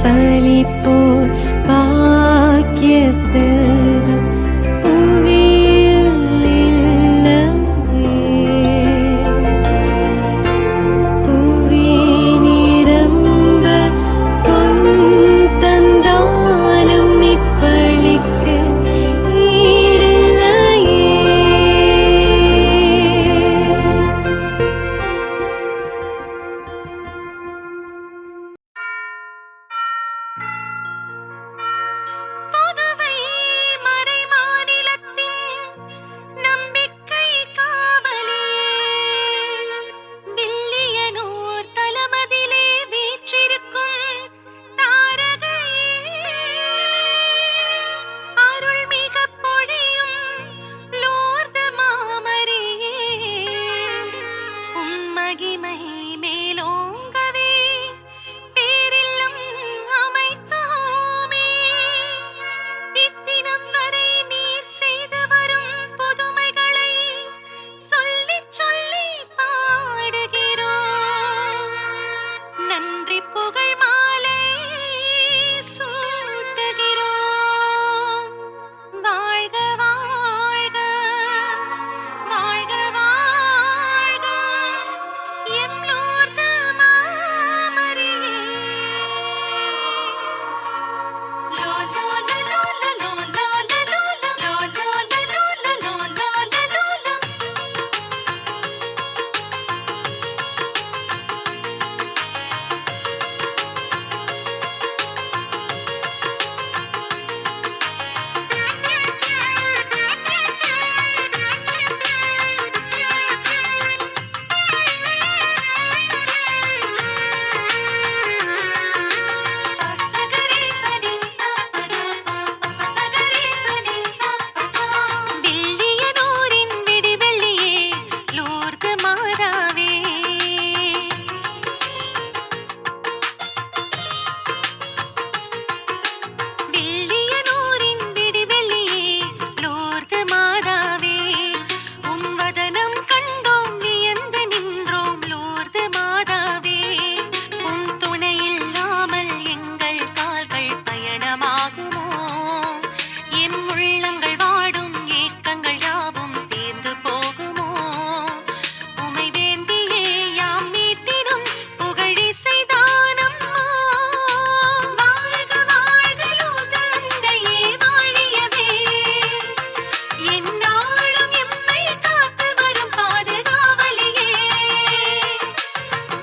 பலிப்போர் பாக்கிய செல்வம் புவியில் இல்லையே. புவி நிரம்ப பொன் தந்தாலும் இப்பளிக்கு ஈடில்லையே. புதுவை மறைமாநிலத்தின் நம்பிக்கை காவலியே, வில்லியனூர் தலமதிலே வீற்றிருக்கும் தாரகையே, அருள்மிகப் பொழியும் லோர்து மாமரியே, உம் மகிமை மேலோங்கவே பேரில்லம் அமைத்தோமே. இத்தினம் வரை நீர் செய்து வரும் புதுமைகளை சொல்லிச் சொல்லி பாடுகிறோம். நன்றி புகழ் மாலை சூட்டுகிறோம். வாழ்க வாழ்க வாழ்க வாழ்க எம் லோர்து மாமரியே. வில்லியனூரின் விடிவெள்ளியே, லோர்து மாதாவே, வில்லியனூரின் விடிவெள்ளியே, லோர்து மாதாவே, உம் வதனம் கண்டோம் வியந்து நின்றோம் லோர்து மாதாவே. உம் துணை இல்லாமல் எங்கள் கால்கள் பயணமாகுமோ? எம் உள்ளங்கள் வாடும் ஏக்கங்கள் யாவும் தீர்ந்து போகுமோ? உமை வேண்டியே யாம் மீட்டிடும் புகழிசை தானம்மா. வாழ்க வாழ்க லோர்து அன்னையே வாழியவே, எந்நாளும் எம்மை காத்து வரும் பாதுகாவலியே.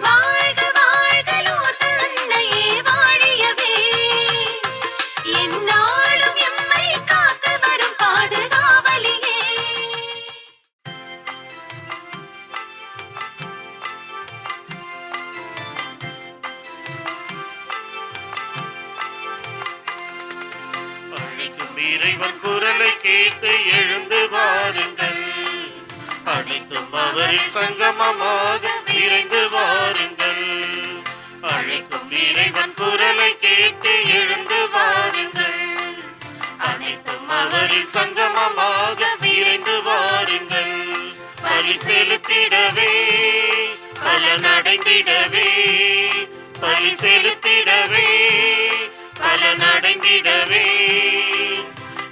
வாழ்க வாழ்க லோர்து அன்னையே வாழியவே, எந்நாளும் எம்மை காத்து வரும் பாதுகாவலியே. அழைக்கும் இறைவன் குரலை கேட்டு எழுந்து வாருங்கள், அனைத்தும் அவரின் சங்கமமாக விரைந்து வாருங்கள். அழைக்கும் இறைவன் குரலை கேட்டு எழுந்து வாருங்கள், அனைத்தும் அவரின் சங்கமமாக விரைந்து வாருங்கள். பலி செலுத்திடவே பலனடைந்திடவே, பலி செலுத்திடவே பலனடைந்திடவே,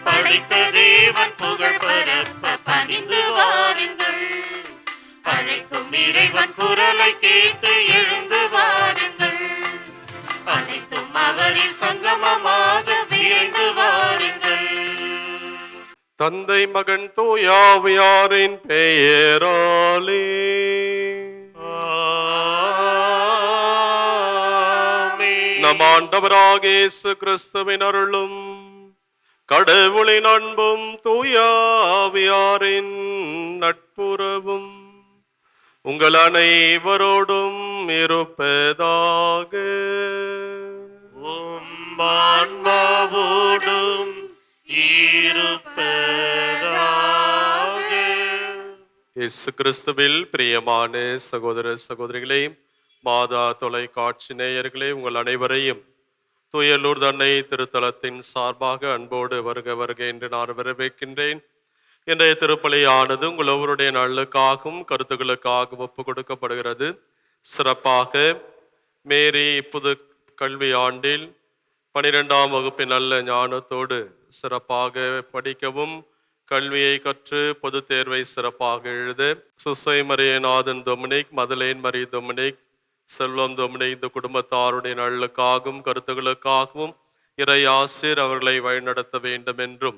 படைத்த தேவன் புகழ் பரப்ப பணிந்து வாருங்கள். அழைக்கும் இறைவன் குரலை கேட்டு எழுந்து வாருங்கள், அனைத்தும் அவரில் சங்கமமாக விரைந்து வாருங்கள். தந்தை மகன் தூயாவியாரின் பெயராலே ஆமென். நம் ஆண்டவராக இயேசு கிறிஸ்துவின் அருளும் கடவுளின் அன்பும் தூயாவியாரின் நட்புறவும் உங்கள் அனைவரோடும் இருப்பதாக. உம் ஆன்மாவோடும் இருப்பதாக. இயேசு கிறிஸ்துவில் பிரியமான சகோதர சகோதரிகளே, மாதா தொலைக்காட்சி நேயர்களே, உங்கள் அனைவரையும் தூய லூர்து அன்னை திருத்தலத்தின் சார்பாக அன்போடு வருக வருக என்று நான் வரவேற்கின்றேன். இன்றைய திருப்பலியானது உங்கள் ஒவ்வொருடைய நலனுக்காகவும் கருத்துக்களுக்காகவும் ஒப்புக் கொடுக்கப்படுகிறது. சிறப்பாக மேரி புது கல்வி ஆண்டில் 12ஆம் வகுப்பின் நல்ல ஞானத்தோடு சிறப்பாக படிக்கவும், கல்வியை கற்று பொது தேர்வை சிறப்பாக எழுத சுசை மரியநாதன் டொமினிக், மதலேன் மரி டொமினிக், செல்வம் டொமினிக் இந்த குடும்பத்தாருடைய நலனுக்காகவும் கருத்துக்களுக்காகவும் இறை ஆசிரியர் அவர்களை வழிநடத்த வேண்டும் என்றும்,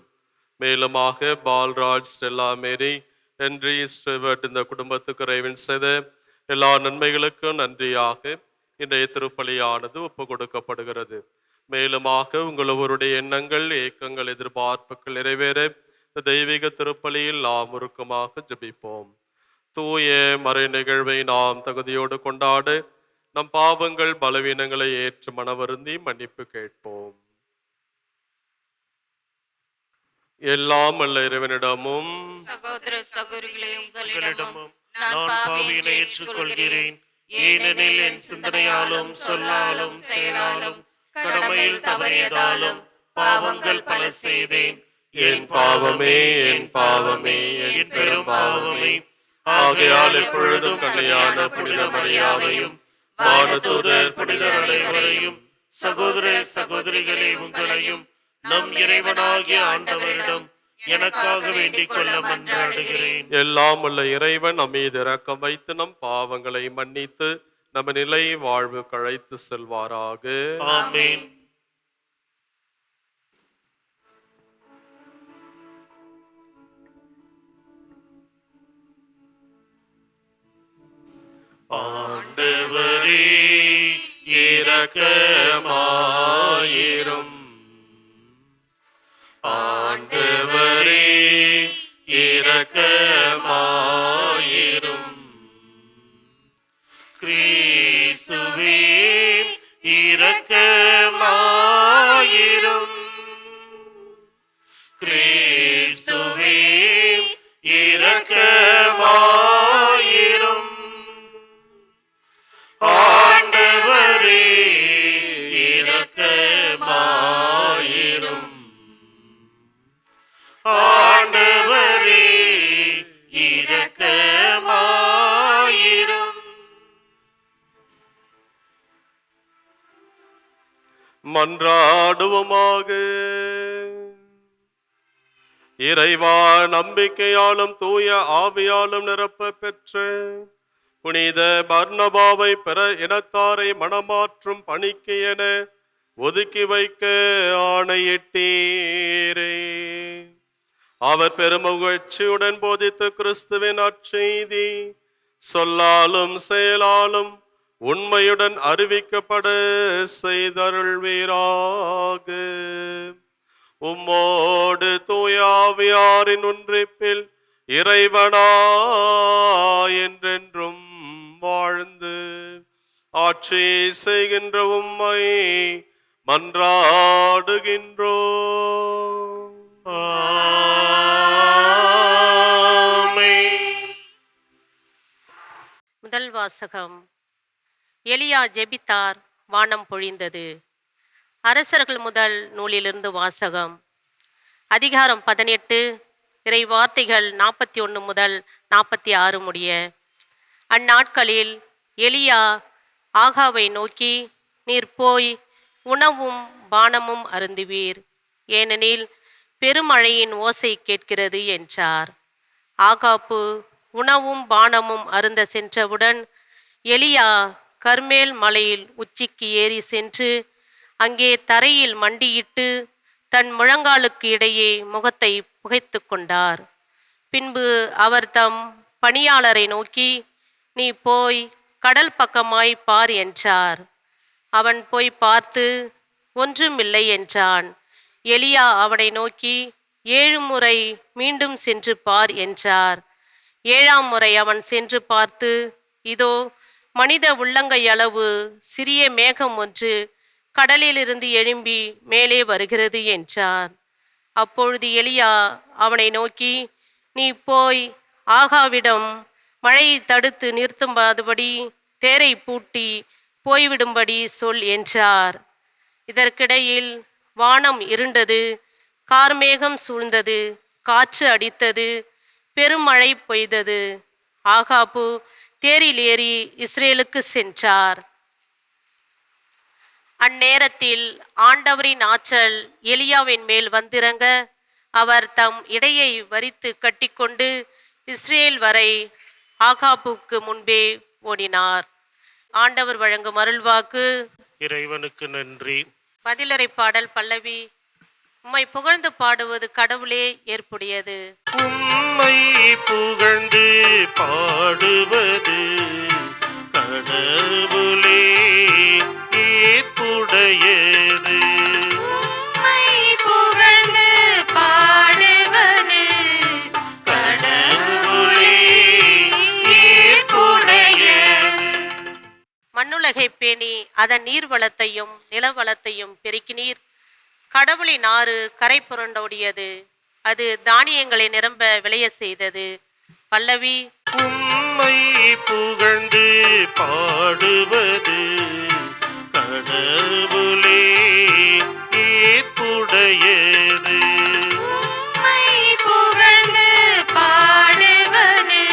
மேலுமாக பால்ராஜ், ஸ்டெல்லா மேரி, ஹென்றி, ஸ்டெவர்ட் இந்த குடும்பத்துக்கு இறைவன் செய்த எல்லா நன்மைகளுக்கும் நன்றியாக இன்றைய திருப்பலியானது ஒப்பு கொடுக்கப்படுகிறது. மேலுமாக உங்கள் ஒவ்வொருடைய எண்ணங்கள், ஏக்கங்கள், எதிர்பார்ப்புகள் நிறைவேற தெய்வீக திருப்பலியில் நாம் உருக்கமாக ஜெபிப்போம். தூய மறை நிகழ்வை நாம் தகுதியோடு கொண்டாட நம் பாவங்கள் பலவீனங்களை ஏற்று மனவருந்தி மன்னிப்பு கேட்போம். எல்லாம் அல்ல இறைவனிடமும் சகோதர சகோதரிகளே, உங்களிடமும் நான் பாவியினை ஏற்றுக்கொள்கிறேன். ஏனெனில் என் சிந்தனையாலும் சொல்லாலும் செயலாலும் கடமையில் தவறியதாலும் பாவங்கள் பல செய்தேன். என் பாவமே, என் பாவமே, என் பெரும் பாவமே. ஆகையால் எப்பொழுதும் கண்ணையான புனித மரியாவையும் வானதூதர் புனிதர் அனைவரையும், சகோதர சகோதரிகளே, உங்களையும் நம் இறைவனாகிய ஆண்டவரிடம் எனக்காக வேண்டிக் கொள்ள மன்றாடுகிறேன். எல்லாம் உள்ள இறைவன் நம் மீது இரக்கம் வைத்து நம் பாவங்களை மன்னித்து நம்ம நிலை வாழ்வு கழைத்து செல்வாராக. ஆமென். ஆண்டவரே இரக்கமாயிரும். ஆண்டவரே இரக்கமாயிரும். கிறிஸ்துவே இரக்கமாயிரும். கிறிஸ்துவே இரக்கமாயிரும். ஆண்டவரே இரக்கமாயிரும். ஆண்டவரே இரக்கமாயிரும். மன்றாடுவோமாக. இறைவா, நம்பிக்கையாலும் தூய ஆவியாலும் நிரப்ப பெற்ற புனித பர்னபாவை பிற இனத்தாரை மனமாற்றும் பணிக்கு என ஒதுக்கி வைக்க ஆணையிட்டீரே. அவர் பெருமகிழ்ச்சியுடன் போதித்த கிறிஸ்துவின் நற்செய்தி சொல்லாலும் செயலாலும் உண்மையுடன் அறிவிக்கப்பட செய்தருள்வீராக. உம்மோடு தூய ஆவியாரின் ஒன்றிப்பில் இறைவனா என்றென்றும் வாழ்ந்து ஆட்சி செய்கின்ற உம்மை மன்றாடுகின்றோம். ஆமென். முதல் வாசகம். எலியா ஜெபித்தார், வானம் பொழிந்தது. அரசர்கள் முதல் நூலிலிருந்து வாசகம். அதிகாரம் 18, இறை வார்த்தைகள் 41 முதல் 46 முடிய. அந்நாட்களில் எலியா ஆகாவை நோக்கி, நீர் போய் உணவும் பானமும் அருந்துவீர், ஏனெனில் பெருமழையின் ஓசை கேட்கிறது என்றார். ஆகாப்பு உணவும் பானமும் அருந்த சென்றவுடன் எலியா கர்மேல் மலையில் உச்சிக்கு ஏறி சென்று அங்கே தரையில் மண்டியிட்டு தன் முழங்காலுக்கு இடையே முகத்தை புகைத்து கொண்டார். பின்பு அவர் தம் பணியாளரை நோக்கி, நீ போய் கடல் பக்கமாய் பார் என்றார். அவன் போய் பார்த்து ஒன்றுமில்லை என்றான். எலியா அவனை நோக்கி, 7 முறை மீண்டும் சென்று பார் என்றார். 7ஆம் முறை அவன் சென்று பார்த்து, இதோ மனித உள்ளங்கை அளவு சிறிய மேகம் ஒன்று கடலிலிருந்து எழும்பி மேலே வருகிறது என்றார். அப்பொழுது எலியா அவனை நோக்கி, நீ போய் ஆகாவிடம் மழையை தடுத்து நிறுத்தும்படி தேரை பூட்டி போய்விடும்படி சொல் என்றார். இதற்கிடையில் வானம் இருண்டது, கார்மேகம் சூழ்ந்தது, காற்று அடித்தது, பெருமழை பெய்தது. ஆகாபு தேரில் ஏறி இஸ்ரேலுக்கு சென்றார். அந்நேரத்தில் ஆண்டவரின் ஆற்றல் எலியாவின் மேல் வந்திறங்க, அவர் தம் இடையை வரித்து கட்டிக்கொண்டு இஸ்ரேல் வரை ஆகாபுக்கு முன்பே ஓடினார். ஆண்டவர் வழங்கும் அருள்வாக்கு. இறைவனுக்கு நன்றி. பதிலறை பாடல் பல்லவி. உம்மை புகழ்ந்து பாடுவது கடவுளே ஏற்புடையது. உம்மை புகழ்ந்து பாடுவது கடவுளே ஏற்புடையது. உம்மை புகழ்ந்து பாடுவது கடவுளே ஏற்புடையது. மண்ணுலகை பேணி அதன் நீர்வளத்தையும் நிலவளத்தையும் பெருக்கினீர். கடவுளின் ஆறு கரை புரண்டோடியது, அது தானியங்களை நிரம்ப விளைய செய்தது. பல்லவி. உம்மை புகழ்ந்து பாடுவது கடவுளே ஏற்புடையது. உம்மை புகழ்ந்து பாடுவது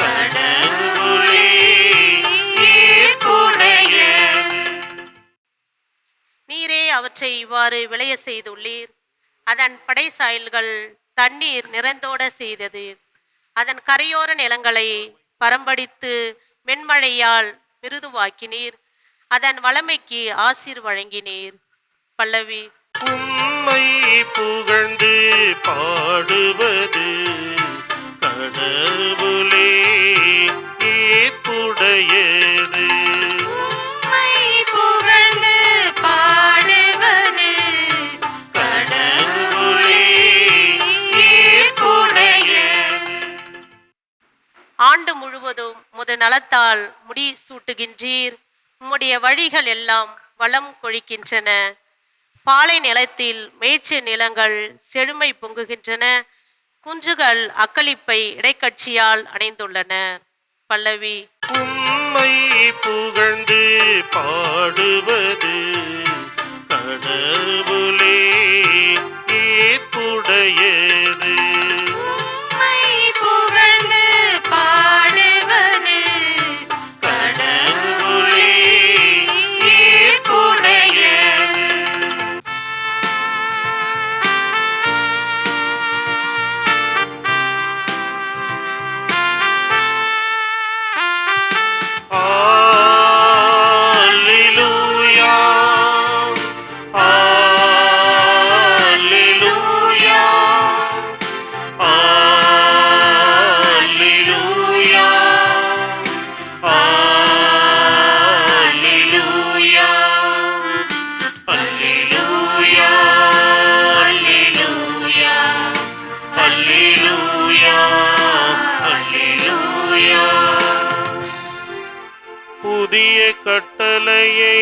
கடவுளே ஏற்புடையது. நீரே அவற்றை இவ்வாறு விளைய செய்துள்ளீர். அதன் படைசாயல்கள் தண்ணீர் நிறைந்தோட செய்தது. அதன் கரையோர நிலங்களை பரம்படித்து மென்மழையால் மிருதுவாக்கினீர். அதன் வளமைக்கு ஆசீர் வழங்கினீர். பல்லவி. உம்மை புகழ்ந்து பாடுவது கடவுளே ஏற்புடையது. உம்மை புகழ்ந்து பாடுவது கடவுளே ஏற்புடையது. ஆண்டு முழுவதும் முது நலத்தால் முடி சூட்டுகின்றீர். உம்முடைய வழிகள் எல்லாம் வளம் கொழிக்கின்றன. பாலை நிலத்தில் மேய்ச்ச நிலங்கள் செழுமை பொங்குகின்றன. குன்றுகள் அக்களிப்பை இடைக்கட்சியால் அணைந்துள்ளன. பல்லவி. உம்மை புகழ்ந்து பாடுவது கடவுளே ஏற்புடையது. உம்மை புகழ்ந்து பாடுவது கடவுளே ஏற்புடையது. அல்லேலூயா அல்லேலூயா அல்லேலூயா அல்லேலூயா அல்லேலூயா அல்லேலூயா அல்லேலூயா அல்லேலூயா. புதிய கட்டளையை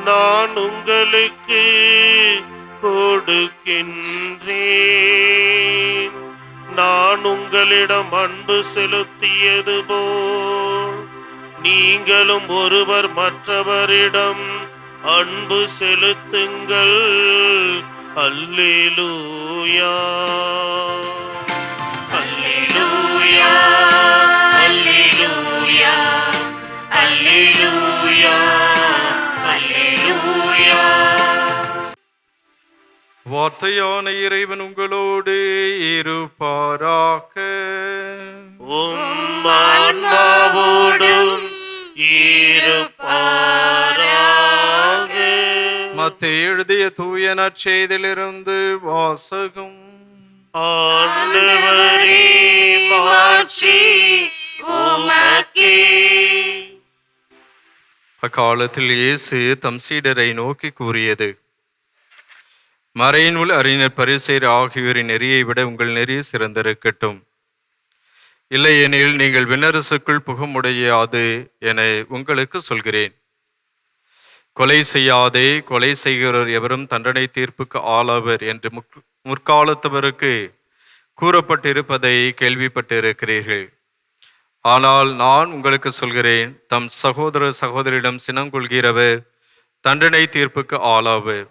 நான் உங்களுக்கு கொடுக்கின்றேன். நான் உங்களிடம் அன்பு செலுத்தியது போல் நீங்களும் ஒருவர் மற்றவரிடம் அன்பு செலுத்துங்கள். அல்லேலூயா அல்லேலூயா அல்லேலூயா அல்லேலூயா அல்லேலூயா. வார்த்தையான இறைவன் உங்களோடு இருப்பாராக. உம் ஆன்மாவோடும் இருப்பாராக. மத்தேயு எழுதிய தூய நற்செய்தியிலிருந்து வாசகம். ஆண்டவரே மாட்சி உமக்கே. அக்காலத்தில் இயேசு தம் சீடரை நோக்கி கூறியது, மறைநூல் அறிஞர் பரிசேயர் ஆகியோரின் நெறியை விட உங்கள் நெறி சிறந்திருக்கட்டும். இல்லையெனில் நீங்கள் விண்ணரசுக்குள் புக முடியாது என உங்களுக்கு சொல்கிறேன். கொலை செய்யாதே, கொலை செய்கிறவர் எவரும் தண்டனை தீர்ப்புக்கு ஆளாவர் என்று முற்காலத்தவருக்கு கூறப்பட்டிருப்பதை கேள்விப்பட்டிருக்கிறீர்கள். ஆனால் நான் உங்களுக்கு சொல்கிறேன், தம் சகோதர சகோதரிடம் சினங்கொள்கிறவர் தண்டனை தீர்ப்புக்கு ஆளாவர்.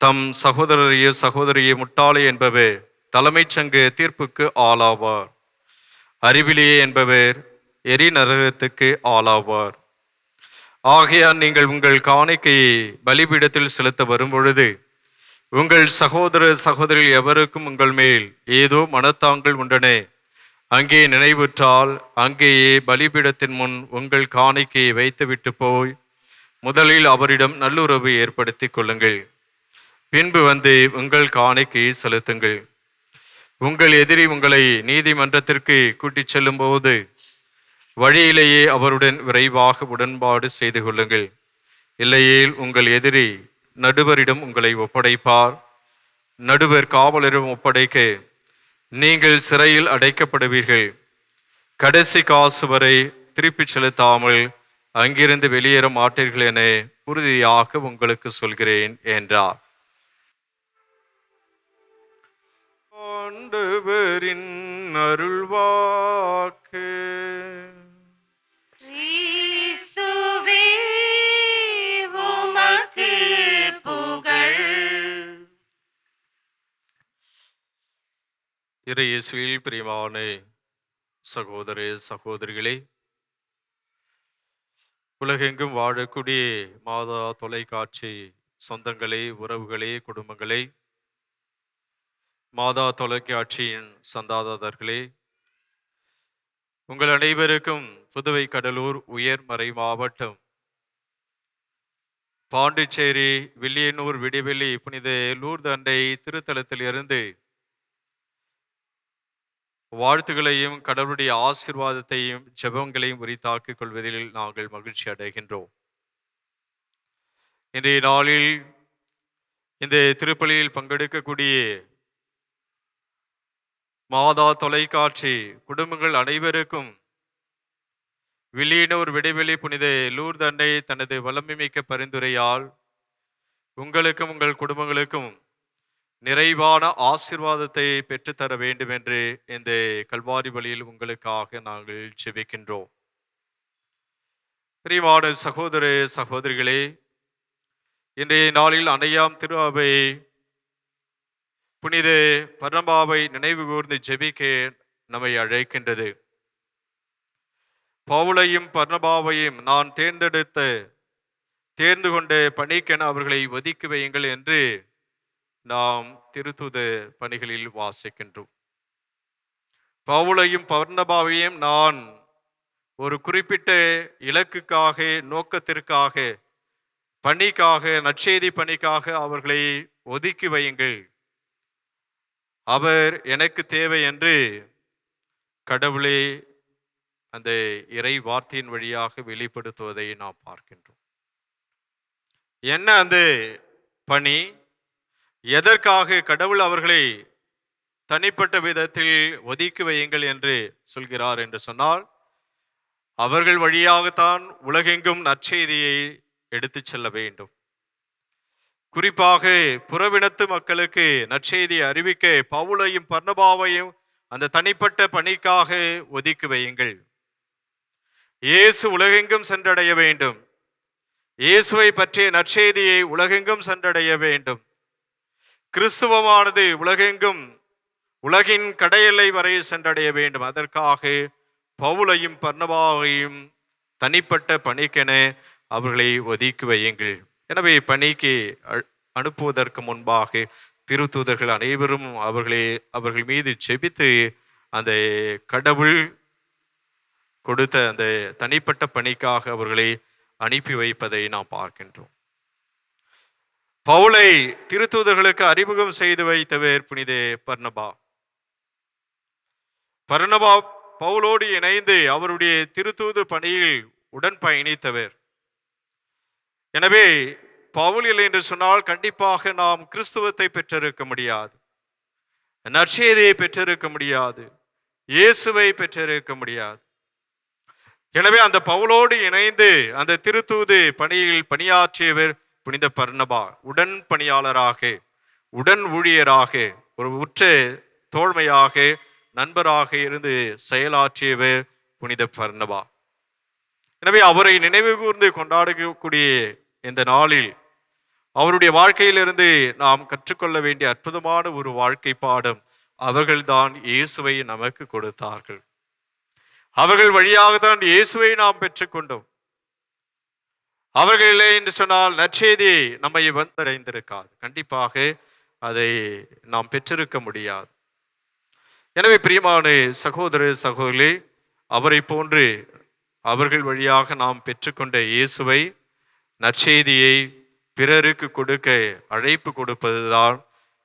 தம் சகோதரரையோ சகோதரியை முட்டாளே என்பவர் தலைமைச் சங்க தீர்ப்புக்கு ஆளாவார். அறிவிலியே என்பவர் எரி நரகத்துக்கு ஆளாவார். ஆகையால் நீங்கள் உங்கள் காணிக்கையை பலிபீடத்தில் செலுத்த வரும்பொழுது உங்கள் சகோதர சகோதரிகள் எவருக்கும் உங்கள் மேல் ஏதோ மனத்தாங்கள் உண்டனே அங்கே நினைவுற்றால் அங்கேயே பலிபீடத்தின் முன் உங்கள் காணிக்கையை வைத்துவிட்டு போய் முதலில் அவரிடம் நல்லுறவு ஏற்படுத்தி கொள்ளுங்கள். பின்பு வந்து உங்கள் காணிக்கையை செலுத்துங்கள். உங்கள் எதிரி உங்களை நீதிமன்றத்திற்கு கூட்டிச் செல்லும் போது வழியிலேயே அவருடன் விரைவாக உடன்பாடு செய்து கொள்ளுங்கள். இல்லையேல் உங்கள் எதிரி நடுவரிடம் உங்களை ஒப்படைப்பார். நடுவர் காவலரிடம் ஒப்படைக்க நீங்கள் சிறையில் அடைக்கப்படுவீர்கள். கடைசி காசு வரை திருப்பிச் செலுத்தாமல் அங்கிருந்து வெளியேற மாட்டீர்கள் என உறுதியாக உங்களுக்கு சொல்கிறேன் என்றார். ஆண்டவரின் அருள்வாக்கு. கிறிஸ்துவே உமக்கு புகழ். இறை இயேசுவில் பிரியமான சகோதர சகோதரிகளே, உலகெங்கும் வாழக்கூடிய மாதா தொலைக்காட்சி சொந்தங்களே, உறவுகளே, குடும்பங்களே, மாதா தொலைக்காட்சியின் சந்தாதாரர்களே, உங்கள் அனைவருக்கும் புதுவை கடலூர் உயர்மறை மாவட்டம் பாண்டிச்சேரி வில்லியனூர் விடிவெள்ளி புனித லூர்து அன்னை திருத்தலத்தில் இருந்து வாழ்த்துக்களையும் கடவுளுடைய ஆசீர்வாதத்தையும் ஜெபங்களையும் உரித்தாக்கிக் கொள்வதில் நாங்கள் மகிழ்ச்சி அடைகின்றோம். இன்றைய நாளில் இந்த திருப்பலியில் பங்கெடுக்கக்கூடிய மாதா தொலைக்காட்சி குடும்பங்கள் அனைவருக்கும் வில்லியனூர் விடைவெளி புனித லூர்து அன்னை தனது வல்லமைமிக்க பரிந்துரையால் உங்களுக்கும் உங்கள் குடும்பங்களுக்கும் நிறைவான ஆசீர்வாதத்தை பெற்றுத்தர வேண்டும் என்று இந்த கல்வாரி வழியில் உங்களுக்காக நாங்கள் ஜெபிக்கின்றோம். பிரியமான சகோதர சகோதரிகளே, இன்றைய நாளில் அன்னையாம் திரு அவை புனித பர்னபாவை நினைவு கூர்ந்து ஜெபிக்க நம்மை அழைக்கின்றது. பவுலையும் பர்னபாவையும் நான் தேர்ந்து கொண்ட பணிக்கென அவர்களை ஒதுக்கி வையுங்கள் என்று நாம் திருத்தூத பணிகளில் வாசிக்கின்றோம். பவுலையும் பர்னபாவையும் நான் ஒரு குறிப்பிட்ட இலக்குக்காக, நோக்கத்திற்காக, பணிக்காக, நற்செய்தி பணிக்காக அவர்களை ஒதுக்கி வையுங்கள், அவர் எனக்கு தேவை என்று கடவுளே அந்த இறை வார்த்தையின் வழியாக வெளிப்படுத்துவதை நாம் பார்க்கின்றோம். என்ன அந்த பணி, எதற்காக கடவுள் அவர்களை தனிப்பட்ட விதத்தில் ஒதுக்கி வையுங்கள் என்று சொல்கிறார் என்று சொன்னால், அவர்கள் வழியாகத்தான் உலகெங்கும் நற்செய்தியை எடுத்து செல்ல வேண்டும். குறிப்பாக புறவினத்து மக்களுக்கு நற்செய்தியை அறிவிக்க பவுலையும் பர்னபாவையும் அந்த தனிப்பட்ட பணிக்காக ஒதுக்கி வையுங்கள். இயேசு உலகெங்கும் சென்றடைய வேண்டும். இயேசுவை பற்றிய நற்செய்தியை உலகெங்கும் சென்றடைய வேண்டும். கிறிஸ்துவமானது உலகெங்கும், உலகின் கடையெல்லை வரை சென்றடைய வேண்டும். அதற்காக பவுலையும் பர்னபாவையும் தனிப்பட்ட பணிக்கென அவர்களை ஒதுக்கி வையுங்கள். எனவே பணிக்கு அனுப்புவதற்கு முன்பாக திருத்தூதர்கள் அனைவரும் அவர்கள் மீது செபித்து அந்த கடவுள் கொடுத்த அந்த தனிப்பட்ட பணிக்காக அவர்களை அனுப்பி வைப்பதை நாம் பார்க்கின்றோம். பவுலை திருத்தூதர்களுக்கு அறிமுகம் செய்து வைத்தவர் புனித பர்னபா. பர்னபா பவுலோடு இணைந்து அவருடைய திருத்தூது பணியில் உடன் பயணித்தவர். எனவே பவுல் இல்லை என்று சொன்னால் கண்டிப்பாக நாம் கிறிஸ்துவத்தை பெற்றிருக்க முடியாது, நற்செய்தியை பெற்றிருக்க முடியாது, இயேசுவை பெற்றிருக்க முடியாது. எனவே அந்த பவுலோடு இணைந்து அந்த திருத்தூது பணியில் பணியாற்றியவர் புனித பர்னபா. உடன் பணியாளராக, உடன் ஊழியராக, ஒரு உற்ற தோழ்மையாக, நண்பராக இருந்து செயலாற்றியவர் புனித பர்னபா. எனவே அவரை நினைவு கூர்ந்து கொண்டாடக்கூடிய இந்த நாளில் அவருடைய வாழ்க்கையிலிருந்து நாம் கற்றுக்கொள்ள வேண்டிய அற்புதமான ஒரு வாழ்க்கை பாடம், அவர்கள்தான் இயேசுவை நமக்கு கொடுத்தார்கள். அவர்கள் வழியாகத்தான் இயேசுவை நாம் பெற்றுக்கொண்டோம். அவர்கள் இல்லை என்று சொன்னால் நற்செய்தி நம்மை வந்தடைந்திருக்காது. கண்டிப்பாக அதை நாம் பெற்றிருக்க முடியாது. எனவே பிரியமான சகோதர சகோதரி, அவரை போன்று அவர்கள் வழியாக நாம் பெற்றுக்கொண்ட இயேசுவை, நற்செய்தியை பிறருக்கு கொடுக்க அழைப்பு கொடுப்பதுதான்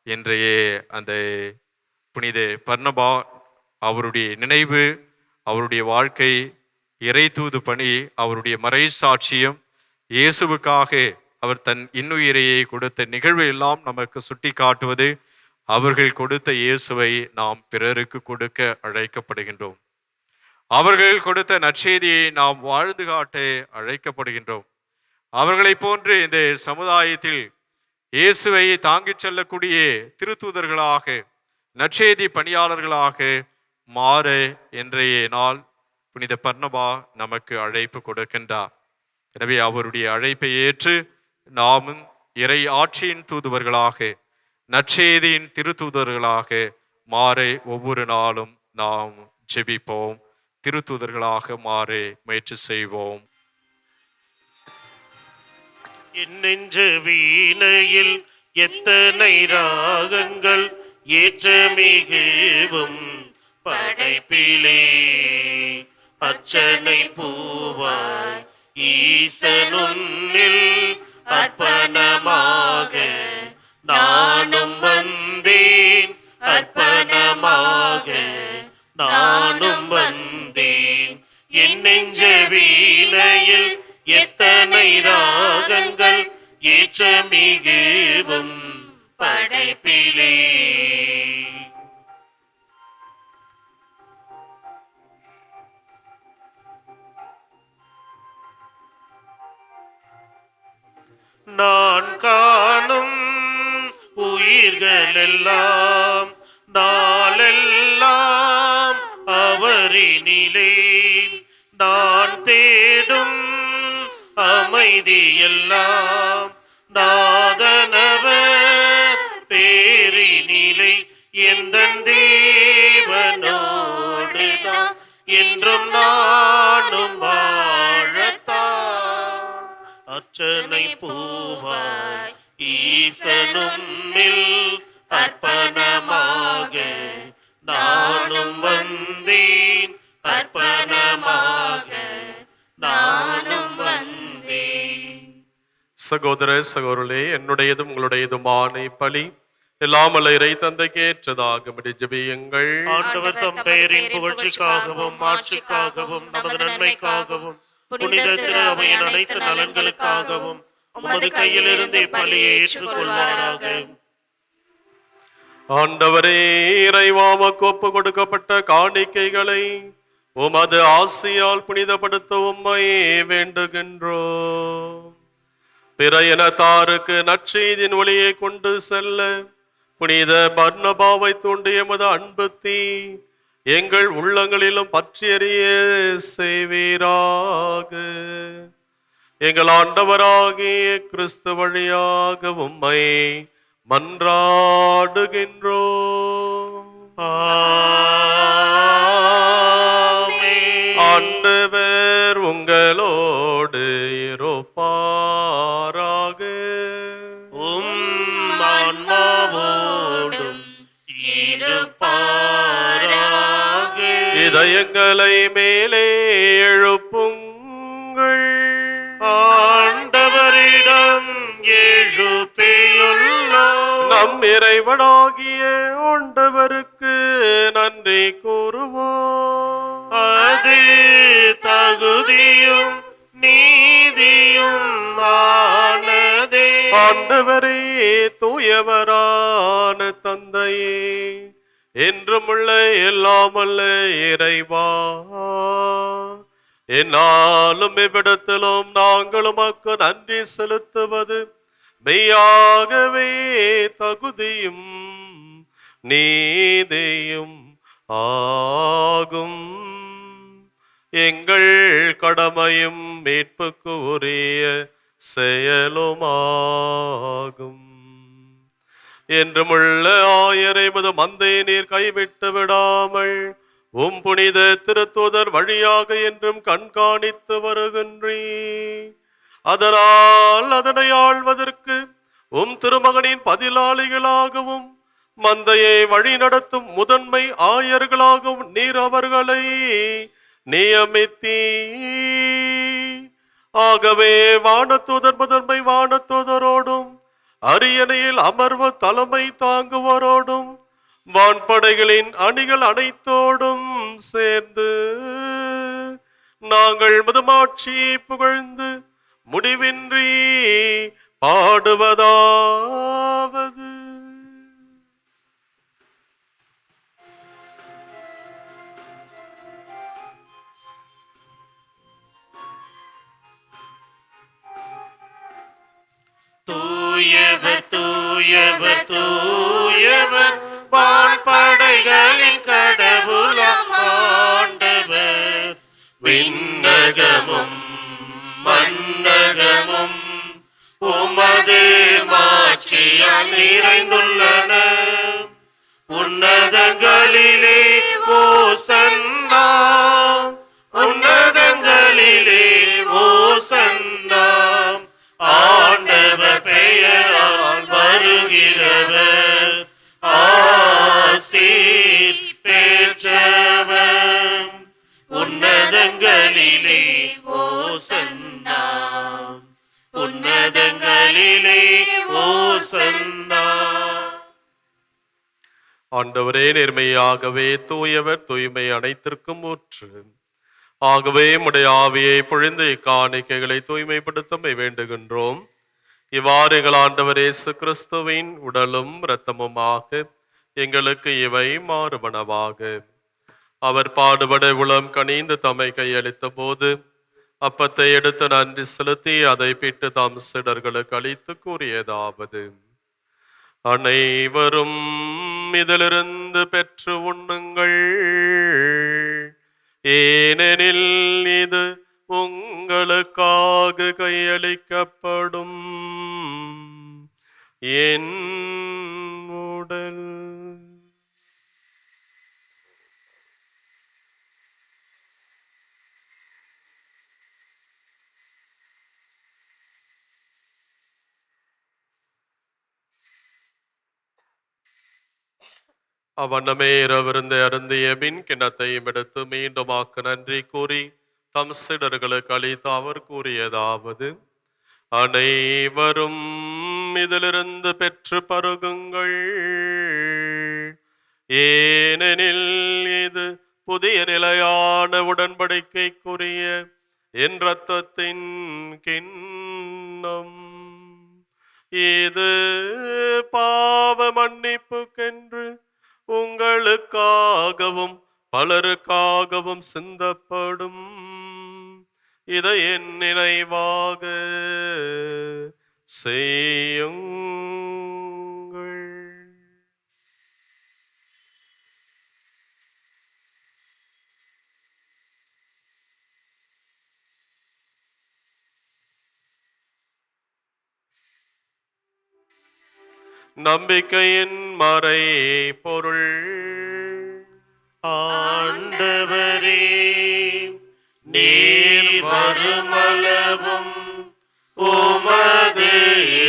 இன்றைய அந்த புனித பர்னபா அவருடைய நினைவு, அவருடைய வாழ்க்கை, இறை தூது பணி, அவருடைய மறை சாட்சியம், இயேசுவுக்காக அவர் தன் இன்னுயிரையை கொடுத்த நிகழ்வை எல்லாம் நமக்கு சுட்டி காட்டுவது அவர்கள் கொடுத்த இயேசுவை நாம் பிறருக்கு கொடுக்க அழைக்கப்படுகின்றோம். அவர்கள் கொடுத்த நற்செய்தியை நாம் வாழ்ந்து காட்ட அழைக்கப்படுகின்றோம். அவர்களை போன்று இந்த சமுதாயத்தில் இயேசுவை தாங்கிச் செல்லக்கூடிய திருத்தூதர்களாக, நற்செய்தி பணியாளர்களாக மாற இன்றைய நாள் புனித பர்னபா நமக்கு அழைப்பு கொடுக்கின்றார். எனவே அவருடைய அழைப்பை ஏற்று நாமும் இறை ஆட்சியின் தூதுவர்களாக, நற்செய்தியின் திருத்தூதர்களாக மாற ஒவ்வொரு நாளும் நாம் ஜெபிப்போம். திருத்தூதர்களாக மாற முயற்சி செய்வோம். என் நெஞ்ச வீணையில் எத்தனை ராகங்கள் ஏற்ற மிகவும் படைப்பிலே அர்ச்சனை பூவாய் ஈசனுன்னில் அர்ப்பணமாக நானும் வந்தேன், அர்ப்பணமாக நானும் வந்தேன். என் நெஞ்ச வீணையில் எத்தனை ராகங்கள் ஏற்ற மிகவும் படைப்பிலே. நான் காணும் உயிர்களெல்லாம் நாளெல்லாம் அவரினிலே, நான் தேடும் அமைதியெல்லாம் நாதனவர் பேரினிலை. எந்தன் தேவனோடுதான் என்றும் நானும் வாழத்தான். அர்ச்சனை பூவாய் ஈசனும்மில் அர்ப்பணமாக நானும் வந்தேன், அர்ப்பணமாக நானும் வந்தேன். சகோதர சகோதரர்களே, என்னுடையதும் உங்களுடையதுமான பலி எல்லாம் வல்ல இறை தந்தைக்கு ஏற்றதாக ஜெபியுங்கள். ஆண்டவர் தம் பெயரின் புகழ்ச்சிக்காகவும் ஆட்சிக்காகவும் நமது நன்மைக்காகவும் புனித திரு அவையின் அனைத்து நலன்களுக்காகவும் உமது கையிலிருந்து இப்பலியை ஏற்றுக்கொள்வாராக. ஆண்டவரே, இறைவாமக்கு ஒப்பு கொடுக்கப்பட்ட காணிக்கைகளை உமது ஆசியால் புனிதப்படுத்த உம்மை வேண்டுகின்றோம். பிற இனத்தாருக்கு நற்செய்தியின் ஒளியை கொண்டு செல்ல புனித பர்னபாவை தூண்டிய எமது அன்பு தீ எங்கள் உள்ளங்களிலும் பற்றி எறிய செய்வீராக. எங்கள் ஆண்டவராகிய கிறிஸ்து வழியாக உம்மை மன்றாடுகின்றோம். ஆமென். ஆண்டவர் உங்களோடு இருப்பாராக. ஆன்மாவோடும் இருப்பாராக. இதயங்களை மேலே எழுப்புங்கள். ஆண்டவரிடம் எழுப்பியுள்ளோம். நம் இறைவனாகிய ஆண்டவருக்கு நன்றி கூறுவோம். அது தகுதியும் நீதியும் ஆனதே. ஆண்டவரே, தூயவரான தந்தையே, என்றுமுள்ள எல்லாமல்ல இறைவா, என்னாலும் இவ்விடத்திலும் நாங்கள் உமக்கு நன்றி செலுத்துவது மெய்யாகவே தகுதியும் நீதியும் ஆகும். எங்கள் கடமையும் மீட்புக்கு உரிய செயலுமாகும். என்றுமுள்ள ஆயரை முது மந்தை நீர் கைவிட்டு விடாமல் உம் புனித திருத்தூதர் வழியாக என்றும் கண்காணித்து வருகின்றீர். அதனால் அதனை ஆள்வதற்கு திருமகனின் பதிலாளிகளாகவும் மந்தையை வழி நடத்தும் முதன்மை ஆயர்களாகவும் நீர் அவர்களை நியமித்தீ. ஆகவே வானதூதர் முதன்மை வானதூதரோடும் அரியணையில் அமர்வு தலைமை தாங்குவோரோடும் வான்படைகளின் அணிகள் அனைத்தோடும் சேர்ந்து நாங்கள் முதுமாட்சியை புகழ்ந்து முடிவின்றி பாடுவதாவது. தூயவர் தூயவர் தூயவர் வான்படைகளின் கடவுளாம் ஆண்டவர். விண்ணகமும் மண்ணகமும் உமது மாட்சியால் நிறைந்துள்ளன. உன்னதங்களிலே ஓசன்னா, உன்னதங்களிலே ஓசன்னா. ஆண்டவர் பெயரால் வருகிறவர் ஆசி பெற்றவர். உன்னதங்களிலே ஓசன்னா, உன்னதங்களிலே ஓசன்னா. ஆண்டவரே, நேர்மையாகவே தூயவர், தூய்மை அனைத்திற்கும் ஊற்று. ஆகவே உம்முடைய ஆவியை பொழிந்து இக்காணிக்கைகளை தூய்மைப்படுத்த வேண்டுகின்றோம். இவ்வாறு எங்கள் ஆண்டவர் இயேசு கிறிஸ்துவின் உடலும் இரத்தமுமாக எங்களுக்கு இவை மாறுபனவாக. அவர் பாடுபட உளம் கனிந்து தம்மை கையளித்த போது அப்பத்தை எடுத்து நன்றி செலுத்தி அதை பிட்டு தம் சீடர்களுக்கு அளித்து கூறியதாவது: அனைவரும் இதிலிருந்து பெற்று உண்ணுங்கள், ஏனெனில் இது உங்களுக்காக கையளிக்கப்படும் என் உடல். அவ்வண்ணமே இரவிருந்தை அருந்திய பின் கிண்ணத்தையும் எடுத்து மீண்டுமாக்கு நன்றி கூறி தம் சீடர்களுக்கு அளித்து அவர் கூறியதாவது: அனைவரும் இதிலிருந்து பெற்று பருகுங்கள், ஏனெனில் இது புதிய நிலையான உடன்படிக்கைக்குரிய என் இரத்தத்தின் கிண்ணம். இது பாவ மன்னிப்புக்கென்று உங்களுக்காகவும் பலருக்காகவும் சிந்தப்படும். இதை என் நினைவாக செய்யுங்கள். நம்பிக்கையின் மறை பொருள். ஆண்டவரே, நீர் வருமளவும் உமது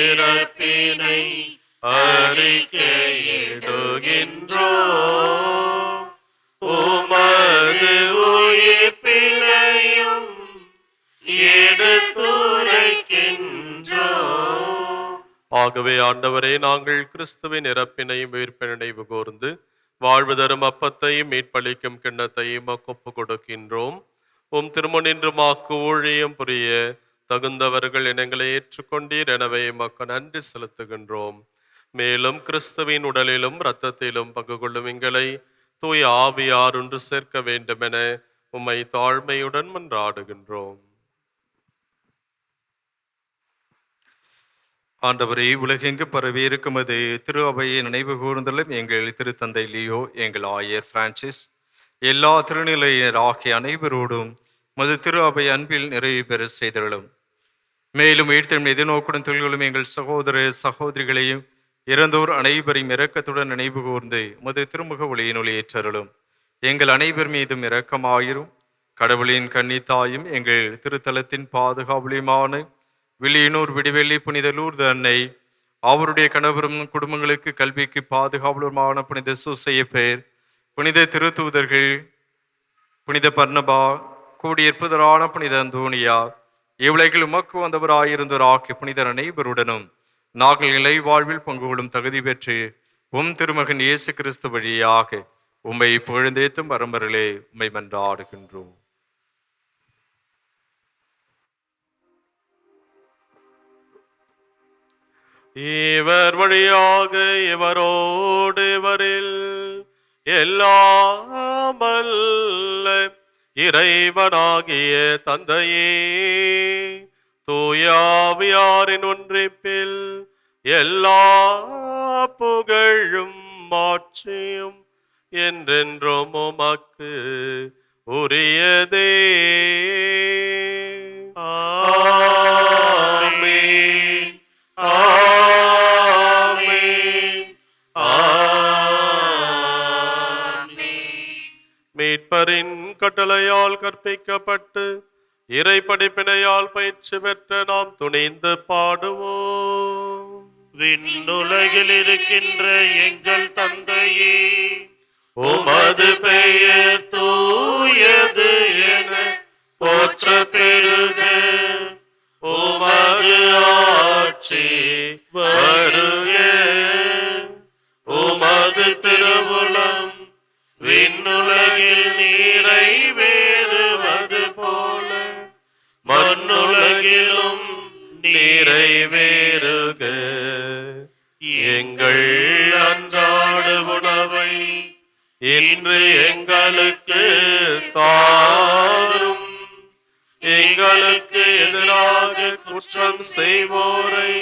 இறப்பினை அறிக்கையிடுகின்றோம், உமது உயிர்ப்பினையும் எடுத்துரைக்கின்றோம். ஆகவே ஆண்டவரே, நாங்கள் கிறிஸ்துவின் இறப்பினையும் உயிர்ப்பினை நினைவு கூர்ந்து வாழ்வு தரும் அப்பத்தையும் மீட்பளிக்கும் கிண்ணத்தையும் ஒப்பு கொடுக்கின்றோம். திருமுனின்று மாக்கு ஊழியம் புரிய தகுந்தவர்கள் இனங்களை ஏற்றுக்கொண்டீர், எனவே மக்கு நன்றி செலுத்துகின்றோம். மேலும் கிறிஸ்துவின் உடலிலும் இரத்தத்திலும் பங்கு கொள்ளும் எங்களை தூய ஆவியார் ஒன்று சேர்க்க வேண்டுமென உம்மை தாழ்மையுடன் மன்றாடுகின்றோம். ஆண்டவரே, உலகெங்கு பரவி இருக்குமது திரு அவையை நினைவு கூர்ந்தலும் எங்கள் திருத்தந்தை லியோ, எங்கள் ஆயர் பிரான்சிஸ், எல்லா திருநிலையினர் ஆகிய அனைவரோடும் மது திரு அவை அன்பில் நிறைவு பெற செய்தருளும். மேலும் உயிர்த்தெழும் எதிர்நோக்குடன் தொழில்களும் எங்கள் சகோதர சகோதரிகளையும் இறந்தோர் அனைவரையும் இரக்கத்துடன் நினைவு கூர்ந்து மது திருமுக ஒளியின் ஒளியேற்றருளும். எங்கள் அனைவர் மீதும் இரக்கமாயிரும். கடவுளின் கன்னித்தாயும் எங்கள் திருத்தலத்தின் பாதுகாவலியுமான வில்லியனூர் விடிவெள்ளி புனித லூர்து அன்னை, அவருடைய கணவரும் குடும்பங்களுக்கு கல்விக்கு பாதுகாவலருமான புனித சூசையப்பேர், புனித திருத்தூதர்கள், புனித பர்னபா, கூடியிருப்பதரான புனித அந்தோனியா, இவ்வுலகில் உமக்கு வந்தவராயிருந்தவராகிய புனிதர் அனைவருடனும் நாங்கள் நிலை வாழ்வில் பங்கு கொள்ளும் தகுதி பெற்று உம் திருமகன் இயேசு கிறிஸ்து வழியாக உம்மை புகழ்ந்தேத்தும் பரம்பரிலே உம்மை மன்றாடுகின்றோம். இவர் வழியாக இவரோடு இவரில் எல்லாம் வல்ல இறைவனாகிய தந்தையே, தூயாவியாரின் ஒன்றிப்பில் எல்லா புகழும் மாட்சியும் என்றென்றும் உமக்கு உரியதே. ஆமென். ஆமென். மீட்பரின் கட்டளையால் கற்பிக்கப்பட்டு இறை படிப்பினையால் பயிற்சி பெற்ற நாம் துணிந்து பாடுவோம். விண்ணுலகில் இருக்கின்ற எங்கள் தந்தையே, உமது பெயர் தூயது என போற்ற பெறுக. உமது ஆட்சி வருக. உமது திருவுளம் விண்ணுலகில் நிறைவேறுவது போல மண்ணுலகிலும் நிறைவேறுக. எங்கள் அன்றாட உணவை இன்று எங்களுக்கு தாரும். எங்களுக்கு எதிராக குற்றம் செய்வோரை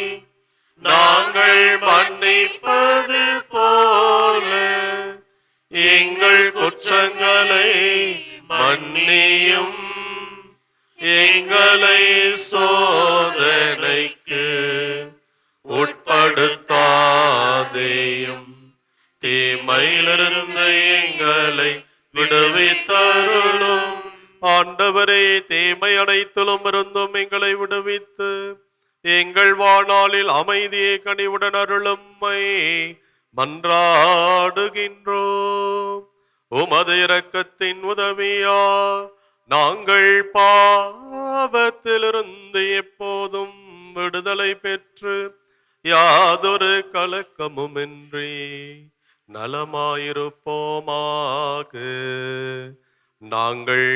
நாங்கள் மன்னிப்பது போல எங்கள் குற்றங்களை மன்னியும். எங்களை சோதனைக்கு உட்படுத்தாதேயும், தீமையிலிருந்து எங்களை விடுவித்தருளும். ஆண்டவரே, தீமை அனைத்திலும் இருந்தும் எங்களை விடுவித்து எங்கள் வாழ்நாளில் அமைதியை கனிவுடன் அருளும்மை மன்றாடுகின்றோம். உமது இரக்கத்தின் உதவியால் நாங்கள் பாவத்திலிருந்து எப்போதும் விடுதலை பெற்று யாதொரு கலக்கமுமின்றி நலமாயிருப்போமாக. நாங்கள்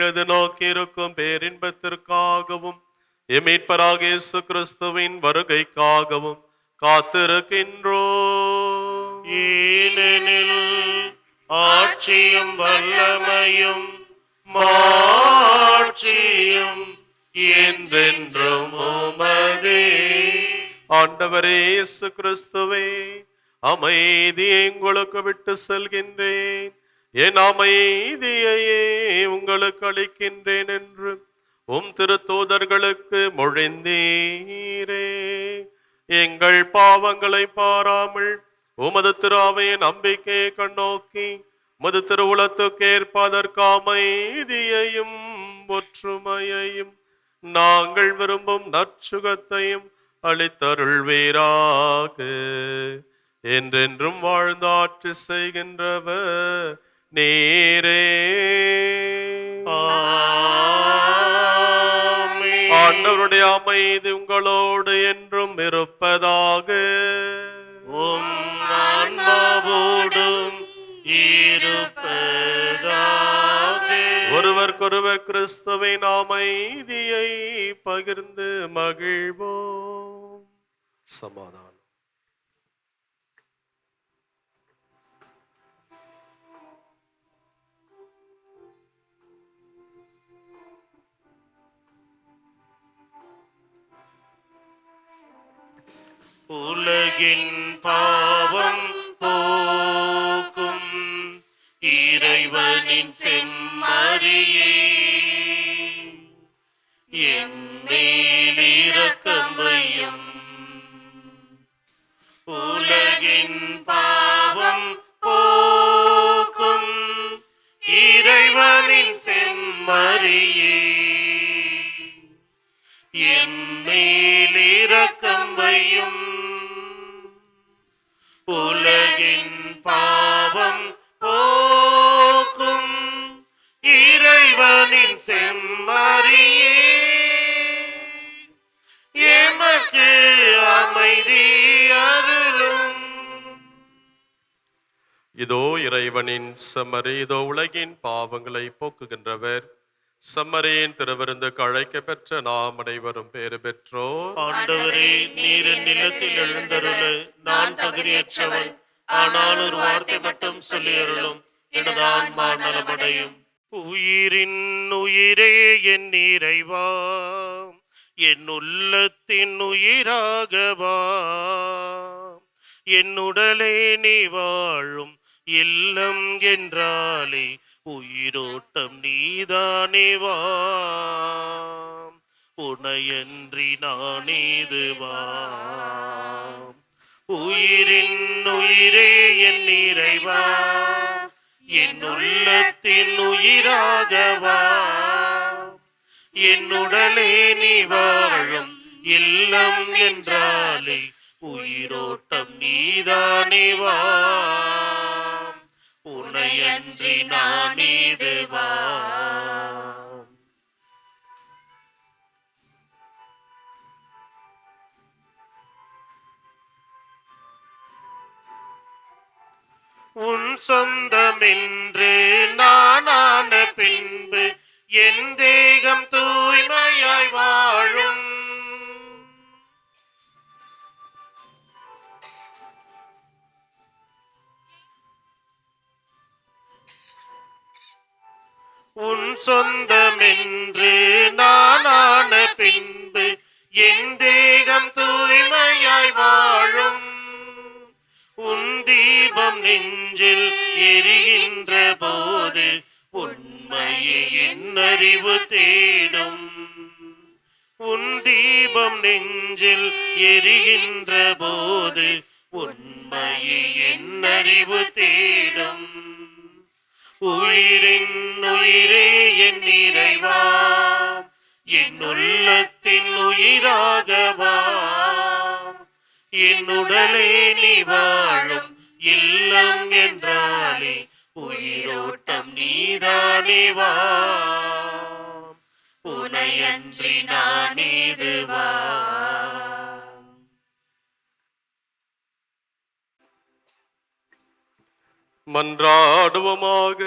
எதிர்நோக்கியிருக்கும் பேரின்பத்திற்காகவும் எமீட்பராகிய இயேசு கிறிஸ்துவின் வருகைக்காகவும் காத்திருக்கின்றோம். ஏனெனில் ஆட்சியும் வல்லமையும் மாட்சியும் என்றென்றும் உமதே. ஆண்டவரே இயேசு கிறிஸ்துவே, அமைதியை உங்களுக்கு விட்டு செல்கின்றேன், என் அமைதியையே உங்களுக்கு அளிக்கின்றேன் என்று உம் திருத்தூதர்களுக்கு மொழிந்தீரே. எங்கள் பாவங்களை பாராமல் உமது திரு அவையின் நம்பிக்கையை கண்ணோக்கி உமது திருவுளத்துக்கு ஏற்பதற்கு அமைதியையும் ஒற்றுமையையும் நாங்கள் விரும்பும் நற்சுகத்தையும் அளித்தருள்வீராக. என்றென்றும் வாழ்ந்து ஆட்சி செய்கின்றவர் நீரே. ஆண்டவருடைய அமைதி உங்களோடு என்றும் இருப்பதாக. உம் ஆன்மாவோடும் இருப்பதாக. ஒருவருக்கொருவர் கிறிஸ்துவின் அமைதியை பகிர்ந்து மகிழ்வோம். சமாதானம். உலகின் பாவம் போக்கும் இறைவனின் செம்மறியே, என் மேல் இரக்கம் வையும். உலகின் பாவம் போக்கும் இறைவனின் செம்மறியே, என் மேல் இரக்கமையும் உலகின் பாவம் போக்கும் இறைவனின் செம்மறியே எமக்கு அமைதி அருளும். இதோ இறைவனின் செம்மறி, இதோ உலகின் பாவங்களை போக்குகின்றவர். செம்மறியின் திருவிருந்துக்கு அழைக்க பெற்ற நாம் அனைவரும் பேறு பெற்றோர். ஆண்டவரே, நீர் என் நிலத்தில் எழுந்தருள நான் தகுதியற்றவன். ஆனால் ஒரு வார்த்தை மட்டும் சொல்லி அருளும், எனது ஆன்மா நலமடையும். உயிரின் உயிரே என் இறைவா, என் உள்ளத்தின் உயிராகவா, என் உடலே நீ வாழும் இல்லம் என்றாலே உயிரோட்டம் நீதானே வா, உனையன்றி நானேதுவா. உயிரின் உயிரே என் இறைவா, என் உள்ளத்தின் உயிராகவா, என் உடலே நீ வாழும் இல்லம் என்றாலே உயிரோட்டம் நீதானே வா, உனையன்றி நானேதுவா. உன் சொந்தமென்று நானான பின்பு என் தேகம் தூய்மையாய் வாழும். உன் சொந்தமென்று நானான பின்பு என் தேகம் தூய்மையாய் வாழும். உன் தீபம் நெஞ்சில் எரிகின்ற போது உண்மையை என் அறிவு தேடும். உன் தீபம் நெஞ்சில் எரிகின்ற போது உண்மையை என் அறிவு தேடும். உயிரின் உயிரே என் இறைவா, என் உள்ளத்தின் உயிராகவா, என் உடலே நீ வாழும் இல்லம் என்றாலே உயிரோட்டம் நீதானே வா, உனையன்றி நானேதுவா. மன்றாடுவோமாக.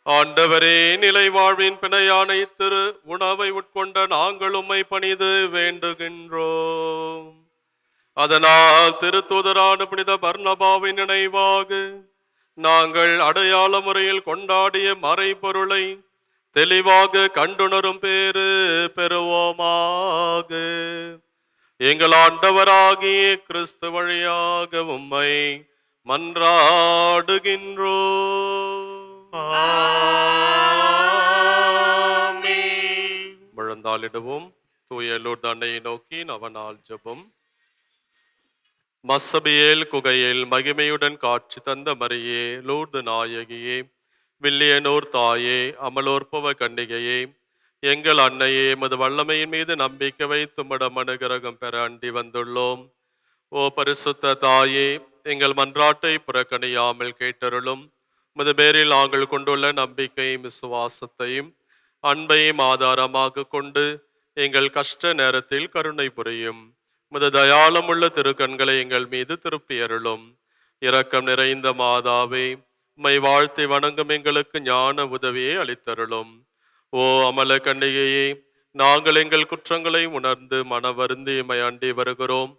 ஆண்டவரே, நிலை வாழ்வின் பிணையானை திரு உணவை உட்கொண்ட நாங்கள் உம்மை பணிது வேண்டுகின்றோம். அதனால் திருத்தூதரான புனித பர்னபாவின் நினைவாக நாங்கள் அடையாள முறையில் கொண்டாடிய மறைபொருளை தெளிவாக கண்டுணரும் பேறு பெறுவோமாக. எங்கள் ஆண்டவராகிய கிறிஸ்து வழியாக உம்மை மன்றாடுகின்றோம். முழந்தாளிடுவோம். தூய லூர்து அன்னையை நோக்கி நவநாள் ஜெபம். மசபியேல் குகையில் மகிமையுடன் காட்சி தந்த மரியே, லூர்து நாயகியே, வில்லியனூர் தாயே, அமலோற்பவ கன்னிகையே, எங்கள் அன்னையே, எமது வல்லமையின் மீது நம்பிக்கை வைத்து உம்மிடம் அனுகிரகம் பெற அண்டி வந்துள்ளோம். ஓ பரிசுத்த தாயே, எங்கள் மன்றாட்டை புறக்கணியாமல் கேட்டருளும். உமது பேரில் நாங்கள் கொண்டுள்ள நம்பிக்கையும் விசுவாசத்தையும் அன்பையும் ஆதாரமாக கொண்டு எங்கள் கஷ்ட நேரத்தில் கருணை புரியும். உமது தயாளமுள்ள திருக்கண்களை எங்கள் மீது திருப்பி அருளும். இரக்கம் நிறைந்த மாதாவே, உம்மை வாழ்த்தி வணங்கும் எங்களுக்கு ஞான உதவியை அளித்தருளும். ஓ அமல கன்னிகையே, நாங்கள் எங்கள் குற்றங்களை உணர்ந்து மன வருந்தி உம்மை அண்டி வருகிறோம்.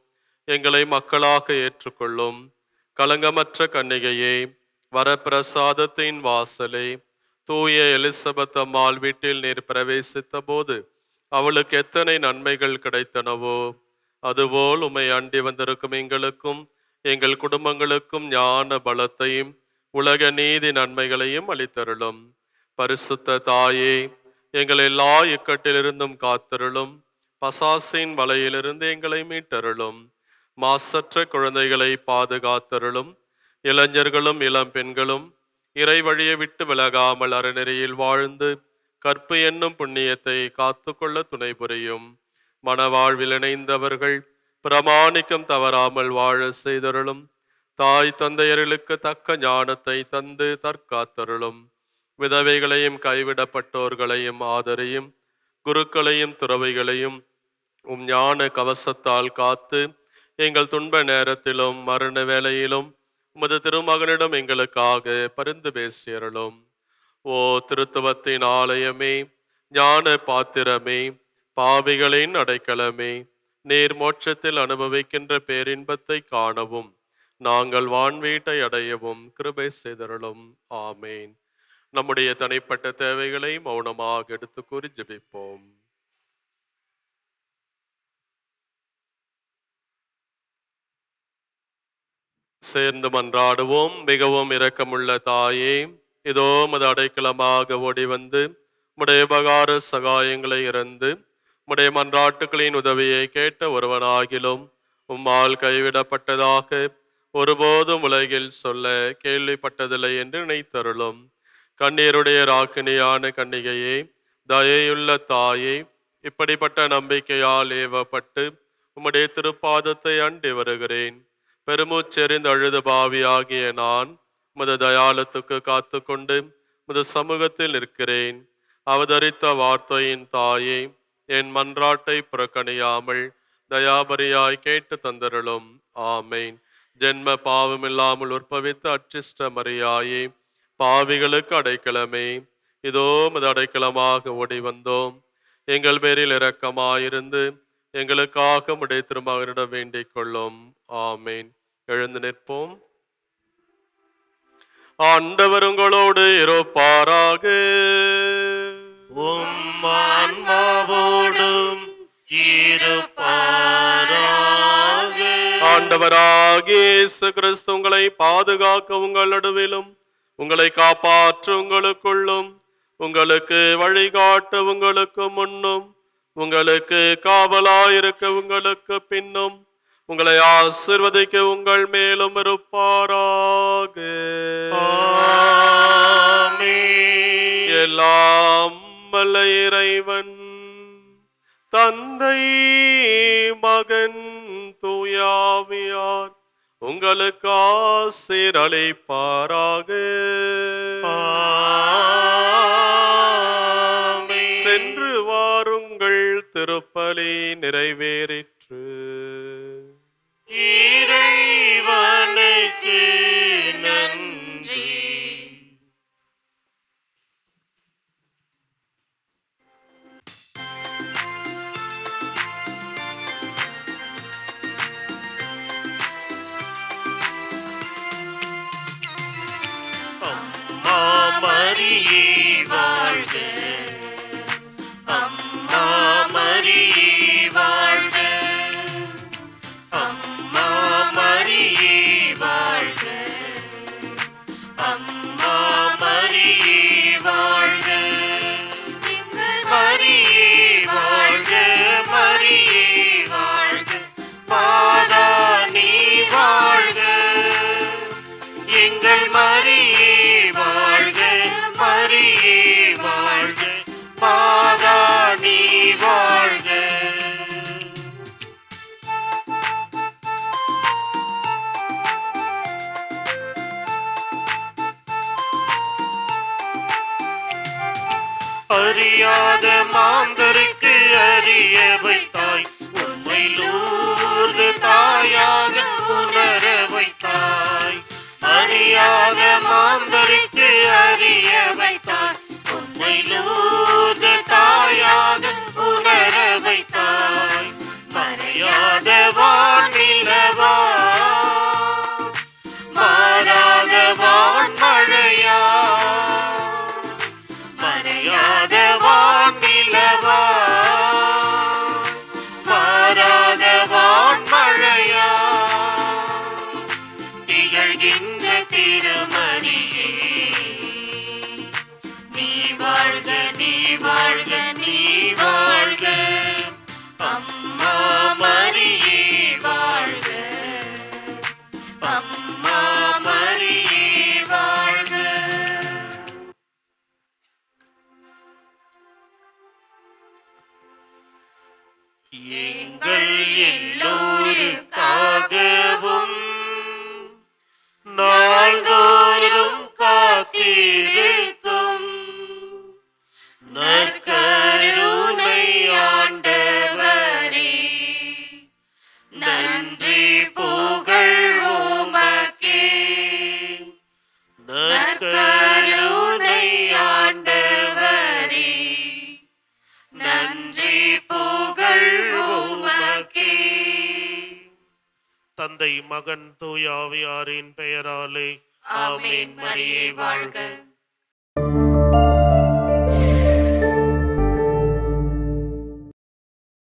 எங்களை மக்களாக ஏற்றுக்கொள்ளும். கலங்கமற்ற கன்னிகையே, வரப்பிரசாதத்தின் வாசலே, தூய எலிசபெத் அம்மாள் வீட்டில் நீர் பிரவேசித்த போது அவளுக்கு எத்தனை நன்மைகள் கிடைத்தனவோ, அதுபோல் உம்மை அண்டி வந்திருக்கும் எங்களுக்கும் எங்கள் குடும்பங்களுக்கும் ஞான பலத்தையும் உலக நீதி நன்மைகளையும் அளித்தருளும். பரிசுத்த தாயே, எங்கள் எல்லா இக்கட்டிலிருந்தும் காத்தருளும். பசாசின் வலையிலிருந்து எங்களை மீட்டருளும். மாசற்ற குழந்தைகளை பாதுகாத்தருளும். இளைஞர்களும் இளம் பெண்களும் இறை வழியை விட்டு விலகாமல் அறநெறியில் வாழ்ந்து கற்பு என்னும் புண்ணியத்தை காத்துக்கொள்ள துணை புரியும். மணவாழ்வில் இணைந்தவர்கள் பிரமாணிக்கம் தவறாமல் வாழ செய்தருளும். தாய் தந்தையர்களுக்கு தக்க ஞானத்தை தந்து தற்காத்தருளும். விதவைகளையும் கைவிடப்பட்டோர்களையும் ஆதரையும் குருக்களையும் துறவைகளையும் ஞான கவசத்தால் காத்து எங்கள் துன்ப நேரத்திலும் மரண வேளையிலும் உமது திருமகனிடம் எங்களுக்காக பரிந்து பேசியருளும். ஓ திருத்துவத்தின் ஆலயமே, ஞான பாத்திரமே, பாவிகளின் அடைக்கலமே, நீர் மோட்சத்தில் அனுபவிக்கின்ற பேரின்பத்தை காணவும் நாங்கள் வான்வீட்டை அடையவும் கிருபை செய்தருளும். ஆமேன். நம்முடைய தனிப்பட்ட தேவைகளை மௌனமாக எடுத்து கூறி ஜெபிப்போம். சேர்ந்து மன்றாடுவோம். மிகவும் இரக்கமுள்ள தாயே, இதோ உமது அடைக்கலமாக ஓடி வந்து உம்முடைய உபகார சகாயங்களை இறந்து உம்முடைய மன்றாட்டுகளின் உதவியை கேட்ட ஒருவனாகிலும் உம்மால் கைவிடப்பட்டதாக ஒருபோதும் உலகில் சொல்ல கேள்விப்பட்டதில்லை என்று நினைத்தருளும். கண்ணீருடைய ராக்கினியான கன்னிகையே, தயையுள்ள தாயே, இப்படிப்பட்ட நம்பிக்கையால் ஏவப்பட்டு உம்முடைய திருப்பாதத்தை அண்டி வருகிறேன். பெருமூச்செறிந்து அழுது பாவியாகிய நான் உமது தயாளத்துக்கு காத்து கொண்டு உமது சமூகத்தில் நிற்கிறேன். அவதரித்த வார்த்தையின் தாயே, என் மன்றாட்டை புறக்கணியாமல் தயாபரியாய் கேட்டு தந்தருளும். ஆமேன். ஜென்ம பாவமில்லாமல் உற்பவித்த அச்சிஷ்ட மரியாயே, பாவிகளுக்கு அடைக்கலமே, இதோ உமது அடைக்கலமாக ஓடி வந்தோம். எங்கள் பேரில் இரக்கமாயிருந்து எங்களுக்காக உம்முடைய திருமகனிடம் வேண்டிக் கொள்ளும். ஆமேன். எழுந்து நிற்போம். ஆண்டவர் உங்களோடு இருப்பாராக. உம் ஆன்மாவோடும் இருப்பாராக. ஆண்டவராகிய இயேசு கிறிஸ்து உங்களை பாதுகாக்க உங்கள் நடுவிலும் உங்களை காப்பாற்ற உங்களுக்குள்ளும் உங்களுக்கு வழிகாட்ட உங்களுக்கு முன்னும் உங்களுக்கு காவலாயிருக்க உங்களுக்கு பின்னும் உங்களை ஆசீர்வதிக்க உங்கள் மேலும் இருப்பாராக. ஆமென். எல்லாம் வல்ல இறைவன் தந்தை மகன் தூயாவியார் உங்களுக்கு ஆசீரளிப்பாராக. ஆமென். சென்று வாருங்கள், திருப்பலி நிறைவேறிற்று. இறைவனுக்கு நன்றி. அம்மா மரியே வாழ்க, அம்மா மரியே வாழ்க, அம்மா மரியே வாழ்க, அம்மா மரியே வாழ்க, எங்கள் மரியே வாழ்க, மரியே வாழ்க, மாதா நீ வாழ்க, எங்கள் மரியே வாழ்க, மரியே வாழ்க, மாதா நீ வாழ்க. அறியாத மாந்தருக்கு அறிய வைத்தாய், உன்னை லூர்து தாயாக உணர வைத்தாய். அறியாத மாந்தருக்கு அறிய வைத்தாய், உன்னை லூர்து தாயாக உணர வைத்தாய். மறையாத வானிலவா, மாறாத வான்மழையா, மறையாத வானிலவா, மாறாத வான்மழையா, திகழ்கின்ற திருமரியே நீ வாழ்க, நீ எங்கள் எல்லோருக்காகவும் நாள்தோறும் காத்திருக்கும் நற்கருணை ஆண்டவரே, நன்றி புகழ் உமக்கே. நற்கருணை ஆண்டவரே, நன்றி புகழ் உமக்கே. தந்தை, மகன், தூய ஆவியாரின் பெயராலே ஆமென். மரியே வாழ்க.